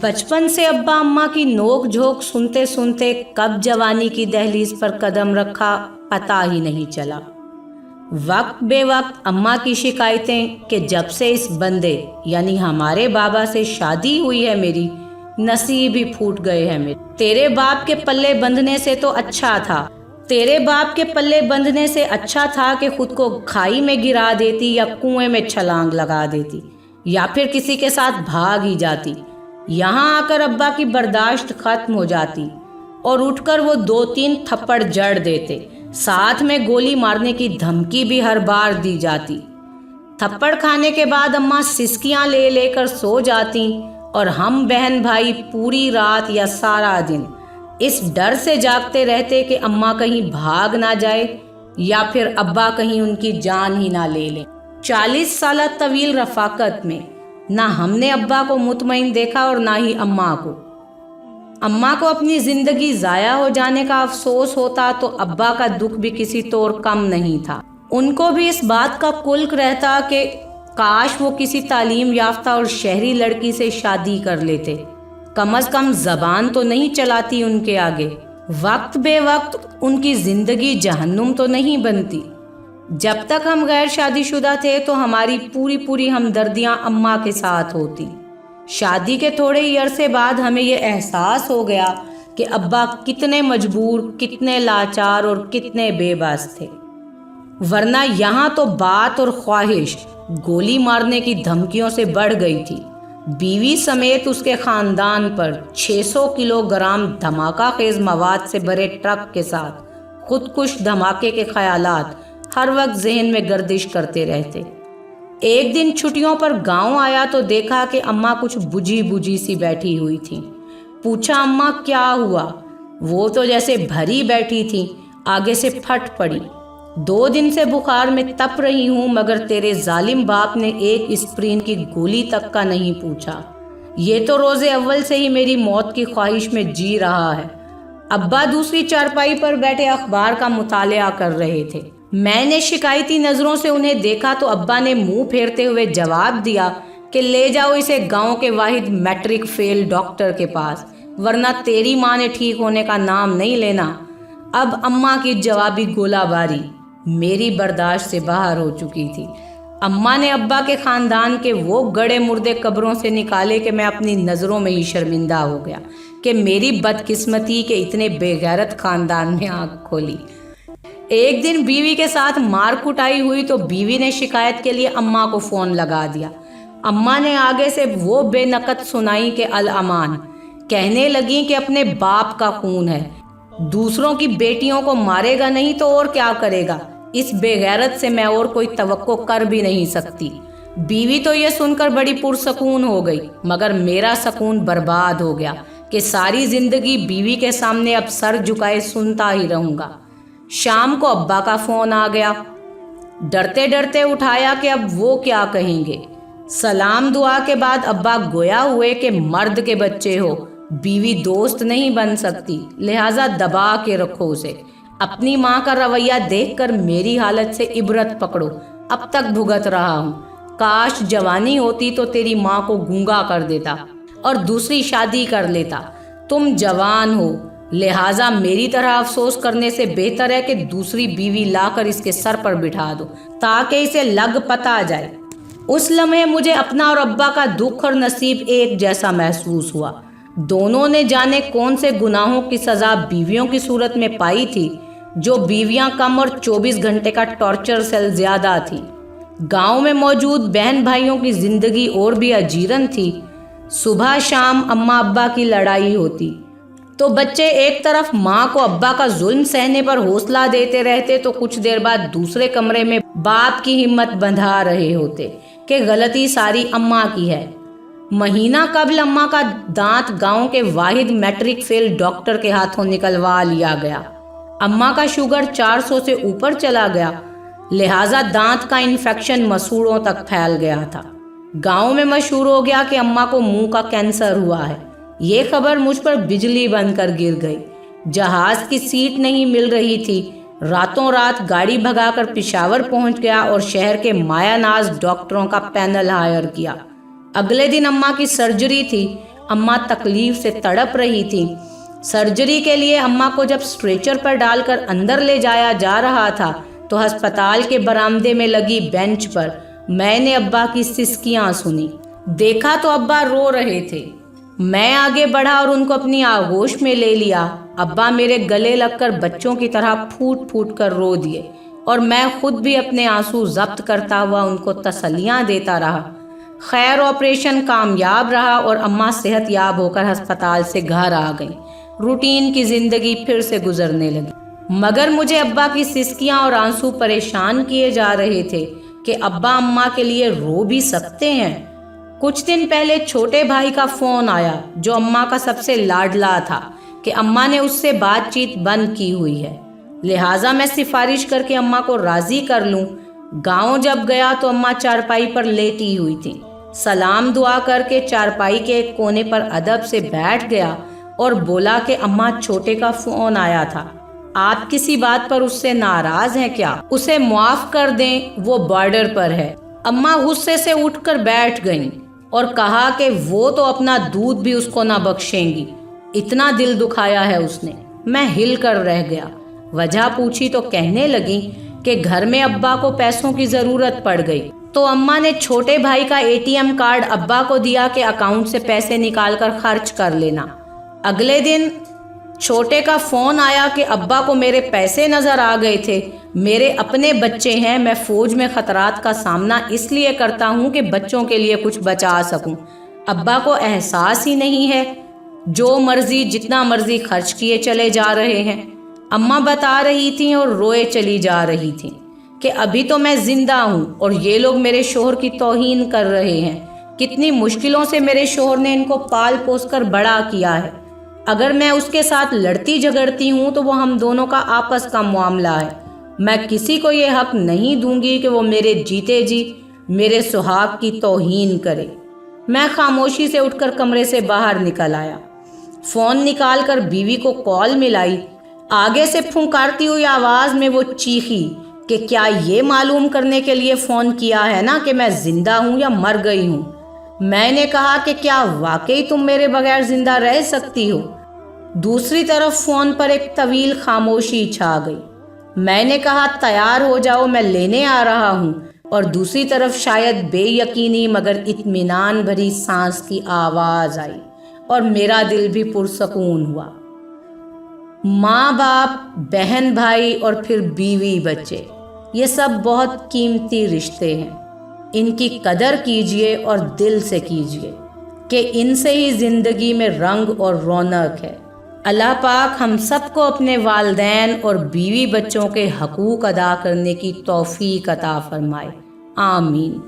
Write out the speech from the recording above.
बचपन से अब्बा अम्मा की नोक झोंक सुनते सुनते कब जवानी की दहलीज पर कदम रखा पता ही नहीं चला। वक्त बे वक्त अम्मा की शिकायतें कि जब से इस बंदे यानी हमारे बाबा से शादी हुई है मेरी नसीब ही फूट गए हैं मेरे। तेरे बाप के पल्ले बंधने से तो अच्छा था, तेरे बाप के पल्ले बंधने से अच्छा था कि खुद को खाई में गिरा देती या कुएं में छलांग लगा देती या फिर किसी के साथ भाग ही जाती। यहाँ आकर अब्बा की बर्दाश्त खत्म हो जाती और उठकर वो 2-3 थप्पड़ जड़ देते, साथ में गोली मारने की धमकी भी हर बार दी जाती। थप्पड़ खाने के बाद अम्मा सिसकियां ले लेकर सो जाती और हम बहन भाई पूरी रात या सारा दिन इस डर से जागते रहते कि अम्मा कहीं भाग ना जाए या फिर अब्बा कहीं उनकी जान ही ना ले लें। 40 साल तवील रफाकत में ना हमने अब्बा को मुतमईन देखा और ना ही अम्मा को। अम्मा को अपनी जिंदगी जाया हो जाने का अफसोस होता तो अब्बा का दुख भी किसी तौर कम नहीं था। उनको भी इस बात का कुल्क रहता कि काश वो किसी तालीम याफ्ता और शहरी लड़की से शादी कर लेते, कम अज कम जबान तो नहीं चलाती उनके आगे। वक्त बे वक्त उनकी जिंदगी जहन्नुम तो नहीं बनती। जब तक हम गैर शादीशुदा थे तो हमारी पूरी हमदर्दियां अम्मा के साथ होती। शादी के थोड़े ही अरसे बाद हमें ये एहसास हो गया कि अब्बा कितने मजबूर, कितने लाचार और कितने बेबस थे। वरना यहाँ तो बात और ख्वाहिश गोली मारने की धमकियों से बढ़ गई थी। बीवी समेत उसके खानदान पर 600 किलोग्राम धमाका खेज मवाद से भरे ट्रक के साथ खुदकुश धमाके के ख्यालात हर वक्त जहन में गर्दिश करते रहते। एक दिन छुट्टियों पर गांव आया तो देखा कि अम्मा कुछ बुझी बुझी सी बैठी हुई थी। पूछा, अम्मा क्या हुआ? वो तो जैसे भरी बैठी थी, आगे से फट पड़ी। 2 दिन से बुखार में तप रही हूँ मगर तेरे जालिम बाप ने एक एस्प्रिन की गोली तक का नहीं पूछा। ये तो रोजे अव्वल से ही मेरी मौत की ख्वाहिश में जी रहा है। अब्बा दूसरी चारपाई पर बैठे अखबार का मुतालिया कर रहे थे। मैंने शिकायती नजरों से उन्हें देखा तो अब्बा ने मुंह फेरते हुए जवाब दिया कि ले जाओ इसे गांव के वाहिद मैट्रिक फेल डॉक्टर के पास, वरना तेरी माँ ने ठीक होने का नाम नहीं लेना। अब अम्मा की जवाबी गोलाबारी मेरी बर्दाश्त से बाहर हो चुकी थी। अम्मा ने अब्बा के खानदान के वो गड़े मुर्दे कब्रों से निकाले कि मैं अपनी नज़रों में ही शर्मिंदा हो गया कि मेरी बदकिस्मती के इतने बेगैरत खानदान में आँख खोली। एक दिन बीवी के साथ मार कुटाई हुई तो बीवी ने शिकायत के लिए अम्मा को फ़ोन लगा दिया। अम्मा ने आगे से वो बेनकत सुनाई कि अल अमान, कहने लगी कि अपने बाप का खून है, दूसरों की बेटियों को मारेगा नहीं तो और क्या करेगा। इस बेगैरत से मैं और कोई तवक्को कर भी नहीं सकती। बीवी तो ये सुनकर बड़ी पुरसकून हो गई मगर मेरा सकून बर्बाद हो गया कि सारी जिंदगी बीवी के सामने अब सर झुकाए सुनता ही रहूंगा। शाम को अब्बा का फोन आ गया। डरते डरते उठाया कि अब वो क्या कहेंगे। सलाम दुआ के बाद अब्बा गोया हुए कि मर्द के बच्चे हो, बीवी दोस्त नहीं बन सकती, लिहाजा दबा के रखो उसे। अपनी माँ का रवैया देखकर मेरी हालत से इबरत पकड़ो, अब तक भुगत रहा हूँ। काश जवानी होती तो तेरी माँ को गूंगा कर देता और दूसरी शादी कर लेता। तुम जवान हो, लिहाजा मेरी तरह अफसोस करने से बेहतर है कि दूसरी बीवी लाकर इसके सर पर बिठा दो ताकि इसे लग पता जाए। उस लम्हे मुझे अपना और अब्बा का दुख और नसीब एक जैसा महसूस हुआ। दोनों ने जाने कौन से गुनाहों की सजा बीवियों की सूरत में पाई थी, जो बीवियां कम और 24 घंटे का टॉर्चर सेल ज्यादा थी। गांव में मौजूद बहन भाइयों की जिंदगी और भी अजीरन थी। सुबह शाम अम्मा अब्बा की लड़ाई होती तो बच्चे एक तरफ माँ को अब्बा का जुल्म सहने पर हौसला देते रहते तो कुछ देर बाद दूसरे कमरे में बाप की हिम्मत बंधा रहे होते कि गलती सारी अम्मा की है। महीना कबल अम्मा का दांत गांव के वाहिद मैट्रिक फेल डॉक्टर के हाथों निकलवा लिया गया। अम्मा का शुगर 400 से ऊपर चला गया, लिहाजा दांत का इन्फेक्शन मसूड़ों तक फैल गया था। गांव में मशहूर हो गया कि अम्मा को मुंह का कैंसर हुआ है। ये खबर मुझ पर बिजली बनकर गिर गई। जहाज की सीट नहीं मिल रही थी। रातों रात गाड़ी भगाकर पिशावर पहुंच गया और शहर के मायानाज डॉक्टरों का पैनल हायर किया। अगले दिन अम्मा की सर्जरी थी अम्मा तकलीफ से तड़प रही थी। सर्जरी के लिए अम्मा को जब स्ट्रेचर पर डालकर अंदर ले जाया जा रहा था तो अस्पताल के बरामदे में लगी बेंच पर मैंने अब्बा की सिसकियां सुनी। देखा तो अब्बा रो रहे थे। मैं आगे बढ़ा और उनको अपनी आगोश में ले लिया। अब्बा मेरे गले लगकर बच्चों की तरह फूट फूट कर रो दिए और मैं खुद भी अपने आंसू जब्त करता हुआ उनको तसल्लियां देता रहा। खैर ऑपरेशन कामयाब रहा और अम्मा सेहत याब होकर अस्पताल से घर आ गई। रूटीन की जिंदगी फिर से गुजरने लगी। मगर मुझे अब्बा की सिसकियां और आंसू परेशान किए जा रहे थे कि अब्बा अम्मा के लिए रो भी सकते हैं। कुछ दिन पहले छोटे भाई का फोन आया जो अम्मा का सबसे लाडला था कि अम्मा ने उससे बातचीत बंद की हुई है, लिहाजा मैं सिफारिश करके अम्मा को राजी कर लूं। गांव जब गया तो अम्मा चारपाई पर लेटी हुई थी। सलाम दुआ करके चारपाई के एक कोने पर अदब से बैठ गया और बोला कि अम्मा छोटे का फोन आया था, आप किसी बात पर उससे नाराज हैं क्या? उसे माफ कर दें, वो बॉर्डर पर है। अम्मा गुस्से से उठकर बैठ गईं और कहा कि वो तो अपना दूध भी उसको ना बख्शेंगी, इतना दिल दुखाया है उसने। मैं हिल कर रह गया। वजह पूछी तो कहने लगी कि घर में अब्बा को पैसों की ज़रूरत पड़ गई तो अम्मा ने छोटे भाई का एटीएम कार्ड अब्बा को दिया कि अकाउंट से पैसे निकाल कर खर्च कर लेना। अगले दिन छोटे का फ़ोन आया कि अब्बा को मेरे पैसे नज़र आ गए थे। मेरे अपने बच्चे हैं, मैं फ़ौज में ख़तरात का सामना इसलिए करता हूँ कि बच्चों के लिए कुछ बचा सकूँ। अब्बा को एहसास ही नहीं है, जो मर्ज़ी जितना मर्ज़ी खर्च किए चले जा रहे हैं। अम्मा बता रही थीं और रोए चली जा रही थीं कि अभी तो मैं ज़िंदा हूँ और ये लोग मेरे शोहर की तौहीन कर रहे हैं। कितनी मुश्किलों से मेरे शोहर ने इनको पाल पोस कर बड़ा किया है। अगर मैं उसके साथ लड़ती झगड़ती हूँ तो वो हम दोनों का आपस का मामला है। मैं किसी को ये हक नहीं दूंगी कि वो मेरे जीते जी मेरे सुहाग की तौहीन करे। मैं खामोशी से उठकर कमरे से बाहर निकल आया। फ़ोन निकालकर बीवी को कॉल मिलाई। आगे से फुंकारती हुई आवाज़ में वो चीखी कि क्या ये मालूम करने के लिए फ़ोन किया है ना कि मैं ज़िंदा हूँ या मर गई हूँ? मैंने कहा कि क्या वाकई तुम मेरे बगैर ज़िंदा रह सकती हो? दूसरी तरफ फ़ोन पर एक तवील खामोशी छा गई। मैंने कहा तैयार हो जाओ, मैं लेने आ रहा हूँ। और दूसरी तरफ शायद बेयकीनी मगर इत्मीनान भरी सांस की आवाज़ आई और मेरा दिल भी पुरसकून हुआ। माँ बाप, बहन भाई और फिर बीवी बच्चे, ये सब बहुत कीमती रिश्ते हैं। इनकी कदर कीजिए और दिल से कीजिए कि इनसे ही ज़िंदगी में रंग और रौनक है। अल्लाह पाक हम सबको अपने वालिदैन और बीवी बच्चों के हकूक़ अदा करने की तौफ़ीक़ अता फ़रमाए। आमीन।